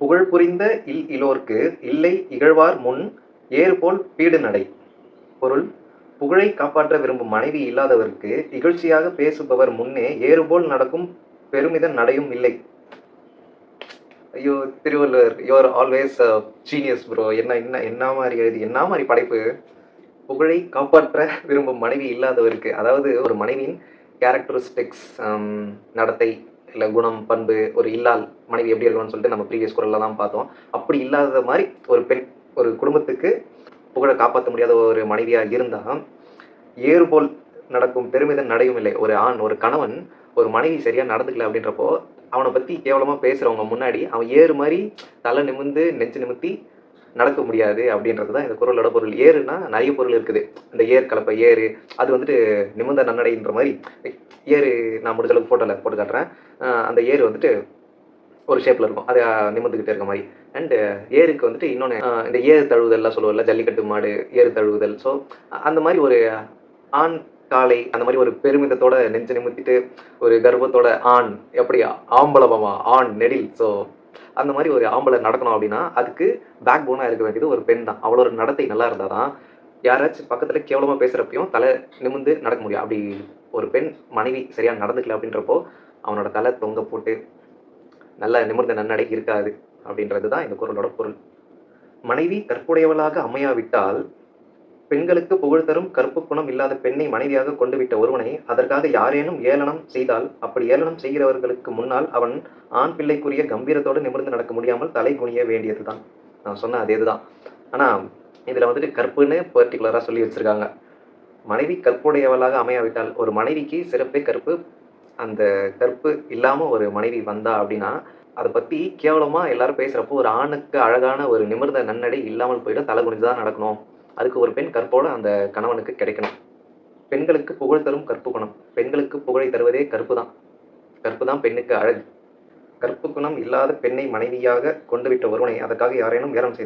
புகழ் புரிந்த இலோர்க்கு இல்லை இகழ்வார் முன் ஏறுபோல் பீடு நடை. பொருள்: புகழை காப்பாற்ற விரும்பும் மனைவி இல்லாதவருக்கு இகழ்ச்சியாக பேசுபவர் முன்னே ஏறுபோல் நடக்கும் பெருமித நடையும் இல்லை. ஐயோ Thiruvalluvar, you are always genius bro. என்ன மாதிரி எழுதி, என்ன மாதிரி படைப்பு. புகழை காப்பாற்ற விரும்பும் மனைவி இல்லாதவருக்கு, அதாவது ஒரு மனைவியின் கேரக்டரிஸ்டிக்ஸ், நடத்தை இல்லை குணம், பண்பு, ஒரு இல்லால் மனைவி எப்படி இருக்கணும்னு சொல்லிட்டு நம்ம ப்ரீவியஸ் குரல்ல தான் பார்த்தோம். அப்படி இல்லாத மாதிரி ஒரு பெண் ஒரு குடும்பத்துக்கு புகழை காப்பாற்ற முடியாத ஒரு மனைவியாக இருந்தால் ஏறுபோல் நடக்கும் பெருமிதம் நடையும் இல்லை. ஒரு ஆண், ஒரு கணவன் ஒரு மனைவி சரியாக நடந்துக்கல அப்படின்றப்போ அவனை பற்றி கேவலமாக பேசுகிறவங்க முன்னாடி அவன் ஏறு மாதிரி தலை நிமிந்து நெஞ்சு நிமித்தி நடக்க முடியாது அப்படின்றது தான் இந்த குறளோட பொருள். ஏறுனா நிறைய பொருள் இருக்குது. இந்த ஏர் கலப்பை ஏறு, அது வந்துட்டு நிமிர்ந்த நன்னடைன்ற மாதிரி. ஏறு நான் முடிஞ்ச அளவுக்கு ஃபோட்டோவில் போட்டு காட்டுறேன். அந்த ஏறு வந்துட்டு ஒரு ஷேப்பில் இருக்கும், அது நிமிர்ந்துக்கிட்டே இருக்க மாதிரி. அண்டு ஏருக்கு வந்துட்டு இன்னொன்று, இந்த ஏறு தழுவுதல்லாம் சொல்லுவோம்ல, ஜல்லிக்கட்டு மாடு ஏறு தழுவுதல். ஸோ அந்த மாதிரி ஒரு ஆண் காலை அந்த மாதிரி ஒரு பெருமிதத்தோட நெஞ்சு நிமித்திட்டு ஒரு கர்வத்தோட ஆண், எப்படி ஆம்பளமா ஆண் நெடில். ஸோ அந்த மாதிரி ஒரு ஆம்பளை நடக்கணும் அப்படின்னா அதுக்கு பேக் போனாக இருக்க வேண்டியது ஒரு பெண் தான். அவளோட நடத்தை நல்லா இருந்தால் தான் யாராச்சும் பக்கத்தில் கேவலமாக பேசுகிறப்பையும் தலை நிமிந்து நடக்க முடியும். அப்படி ஒரு பெண் மனைவி சரியாக நடந்துக்கல அப்படின்றப்போ அவனோட தலை தொங்க போட்டு நல்ல நிமிர்ந்த நன்னடை இருக்காது அப்படின்றது தான் இந்த குறளோட பொருள். மனைவி கற்புடையவளாக அமையாவிட்டால் பெண்களுக்கு புகழ் தரும் கற்பு குணம் இல்லாத பெண்ணை மனைவியாக கொண்டு விட்ட ஒருவனை அதற்காக யாரேனும் ஏளனம் செய்தால் அப்படி ஏளனம் செய்கிறவர்களுக்கு முன்னால் அவன் ஆண் பிள்ளைக்குரிய கம்பீரத்தோடு நிமிர்ந்து நடக்க முடியாமல் தலை குனிய வேண்டியது தான். நான் சொன்ன அதே இதுதான். ஆனால் இதில் வந்துட்டு கற்புன்னு பர்டிகுலராக சொல்லி வச்சுருக்காங்க. மனைவி கற்புடையவளாக அமையாவிட்டால், ஒரு மனைவிக்கு சிறப்பே கற்பு. அந்த கற்பு இல்லாமல் ஒரு மனைவி வந்தா அப்படின்னா அதை பற்றி கேவலமாக எல்லாரும் பேசுகிறப்போ ஒரு ஆணுக்கு அழகான ஒரு நிமிர்ந்த நன்னடை இல்லாமல் போயிடும், தலை குனிஞ்சு தான் நடக்கணும். அதுக்கு ஒரு பெண் கற்போடு அந்த கணவனுக்கு கிடைக்கணும். பெண்களுக்கு புகழ் தரும் கற்பு குணம். பெண்களுக்கு புகழை தருவதே கற்பு தான். கற்பு தான் பெண்ணுக்கு அழகு. கற்பு குணம் இல்லாத பெண்ணை மனைவியாக கொண்டு விட்ட ஒருவனை அதற்காக யாரேனும் ஏளனம்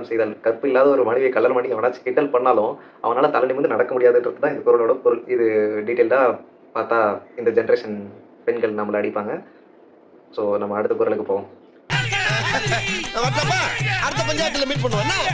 செய்தால் கற்பு இல்லாத ஒரு மனைவியை கல்யாணம் பண்ணி அவனாச்சும் கிண்டல் பண்ணாலும் அவனால் தலை நிமிர்ந்து நடக்க முடியாதுன்றது தான் இந்த குறளோட பொருள். இது டீட்டெயில்டாக பார்த்தா இந்த ஜென்ரேஷன் பெண்கள் நம்மளை அடிப்பாங்க. ஸோ நம்ம அடுத்த குறளுக்கு போவோம். அடுத்த பஞ்சாயத்துல மீட் பண்ணுவோம்.